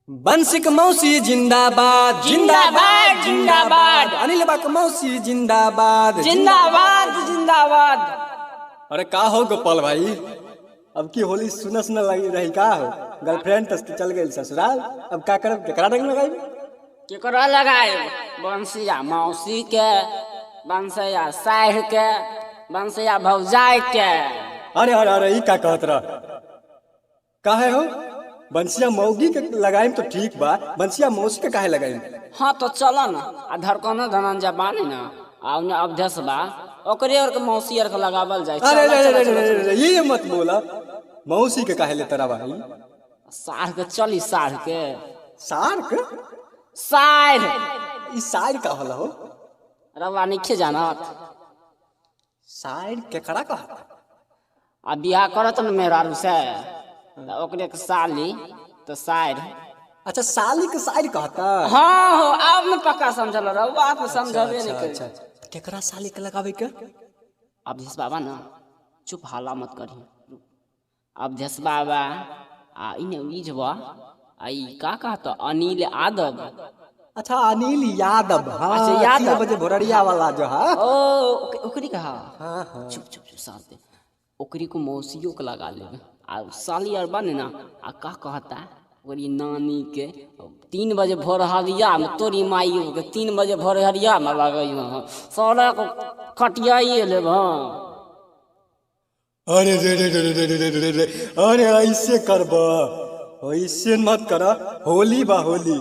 बंसिक मौसी जिंदाबाद जिंदाबाद जिंदाबाद अनिल बाक मौसी जिंदाबाद जिंदाबाद जिंदाबाद। अरे का हो गोपाल भाई, अब की होली सुना सुना लगी रही का हो? गर्लफ्रेंड तक चल गई ससुराल, अब का करब? केकरा रंग लगाई? केकरा लगाए? बंसिया मौसी के, बंसिया साहिर के, बंसिया भौजाई के। अरे अरे अरे ई का कहत रह? काहे हो? बंसिया मौगी के लगाई तो ठीक बा, बंसिया मौसी के काहे लगाई? हाँ तो चलो ना, आधार कौन धनंजय बानी ना आ उन्हें अभ्यस बा ओकरे और के मौसी और के लगावल जाए। अरे अरे ये मत बोला, मौसी के काहे ले तरा भाई? साढ़ के चली साढ़ के सार्क साढ़ ई साइड का होला हो? रवा नहीं जाना साइड केकरा कहता? आ बियाह करत न मेहरारू से ओकरे के साली तो साइड। अच्छा साली के साइड कहता? हाँ हो अब न पक्का समझल रहुआ, आप समझबे नहीं करे। अच्छा केकरा साली के लगावे के? अब जस बाबा ना चुप हाला मत करी। अब जस बाबा आ इने उजवा आई का कहता अनिल यादव। अच्छा अनिल यादव, हाँ अच्छा, यादव। 3 बजे भोरड़िया वाला जो है। ओ ओकरी कहा हाँ हाँ चुप चुप चुप साथ ओकरी को मौसियों के लगा ले आ साली और बने ना आ का कहता ओकरी नानी के 3 बजे भोर हरिया में तोरी माई के 3 बजे भोर हरिया में लगई साला को कटियाई ले अरे रे रे रे रे रे रे रे रे, अरे ऐसे करबा, ऐसे मत करा, होली बा होली।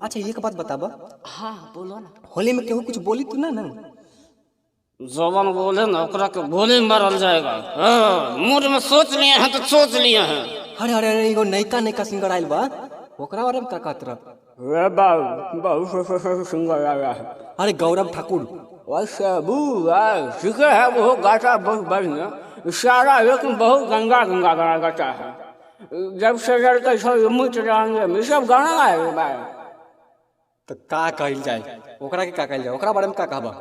अच्छा एक बात बताबा, हाँ बोलो ना। होली में केहू कुछ बोली तू ना? जवान बोले ना ओकरा के गोली मारल जाएगा। हाँ, मूड में सोच लिए हैं तो सोच लिए हैं। अरे अरे अरे एगो नयका नयका सिंगर आइल बा, ओकरा बारे में का कहत रह? रे बाबू बहुत सुंदर आया है। अरे गौरव ठाकुर। वैसे बुआ सीखे है वो गाता बहुत बढ़िया, सारा लेकिन बहुत गंगा गंगा गाना गाता है। जब से लड़के सब मुझ रहेंगे मैं सब गाना गाए भाई। तो का कहल जाए ओकरा के? का कहल जाए ओकरा बारे में? का कहबा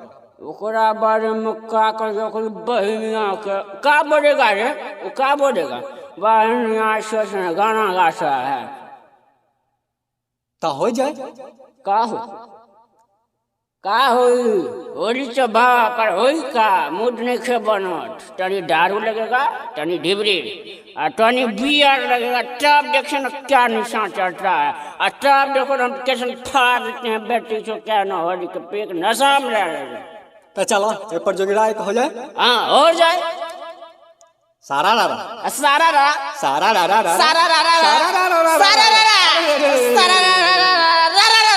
ओकरा बारे में? का कर ओकरी बहनिया के का बोलेगा रे? वो का बोलेगा? बहनिया से गाना गाता है तो हो जाए। का हो का होई होली चबा पर होई का मूड नहीं खे बनत। तनी दारू लगेगा, तनी ढिबरी और तनी बियर लगेगा, तब देखे ना क्या निशान चढ़ता है। और तब देखो हम कैसे फाड़ देते हैं बेटी को, क्या ना होली के पेट नशा में रहेगा। तो चलो एक पर जोगिरा एक हो जाए। हाँ हो जाए। सारा रारा सारा रा सारा रारा रारा सारा रा सारा रारा सारा रा सारा रा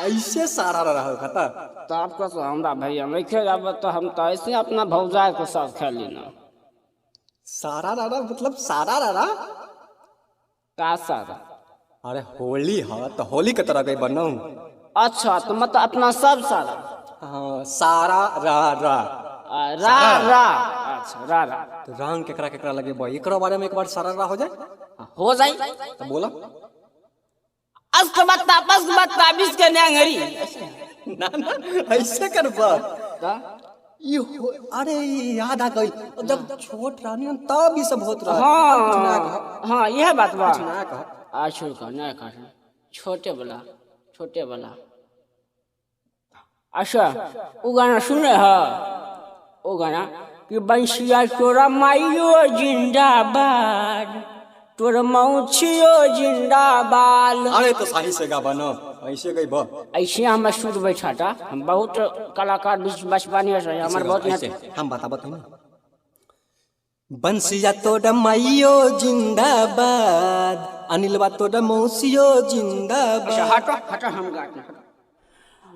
ऐसे सारा रारा हो खाता? तो आपका तो हमरा भैया नहीं खेगा तो हम तो ऐसे अपना भौजाई के साथ खेली ना। सारा रारा मतलब सारा रारा? का सारा? अरे होली है तो होली के तरह गई बनू। अच्छा तो मतलब अपना सब सारा। हाँ सारा रारा रा रा अच्छा रा रा तो रंग केकरा केकरा लगे बा एकरो बारे में एक बार सारा रा हो जाए। हो जाए। तो बोला अस्त बत्ता बिस के न्यांगरी ना ना ऐसे करबा। का अरे याद आ गई, जब छोट रानी हम तब ये सब होत रहा। हाँ हाँ यह बात बा। ना कह आ छोड़ कर ना कर छोटे वाला। अच्छा वो गाना सुने है? वो गाना कि बंसिया तोरा माइयो जिंदाबाद, तोरा मौछियो जिंदाबाद। अरे तो सही से गा बनो, ऐसे गई बा। ऐसे हम शुद्ध बैठा था, हम बहुत कलाकार बचपानी से हमारे बहुत ऐसे हम बताबत हूं। बंसिया तोड़ा माइयो जिंदाबाद, अनिलवा तोड़ा मौसियो जिंदाबाद। अच्छा हटो हम गाते।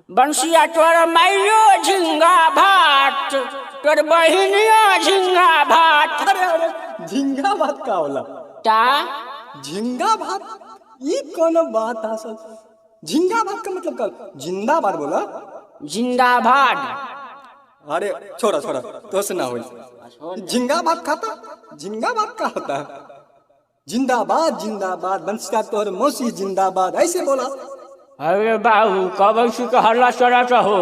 बंसिया तोरा माइयो झिंगा भात, तोर बहिनियो झिंगा भात। अरे झिंगा भात का होला? ता झिंगा भात ये कौन बात है असल? झिंगा भात का मतलब का जिंदाबाद बोला? जिंदाबाद। अरे छोड़ा तो से ना हो। झिंगा भात खाता? झिंगा भात का होता है? जिंदाबाद जिंदाबाद बंसिया तोर मौसी जिंदाबाद ऐसे बोला। अरे बाबू कब ऐसी का हल्ला चढ़ाता हो?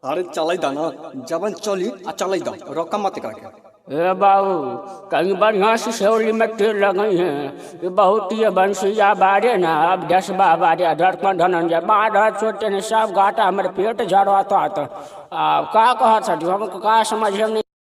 अरे चलाई दा ना, जबन चली आ चलाई दा, रोका मत करके। हे बाबू कहीं बढ़िया सी सेवली में तेल लगई है ये बहुत ही बंसिया बारे ना अब 10 बारे धड़कन धनंजय बाढ़ छोटे ने सब घाटा हमारे पेट झड़ता तो का कहत हमको का समझ में नहीं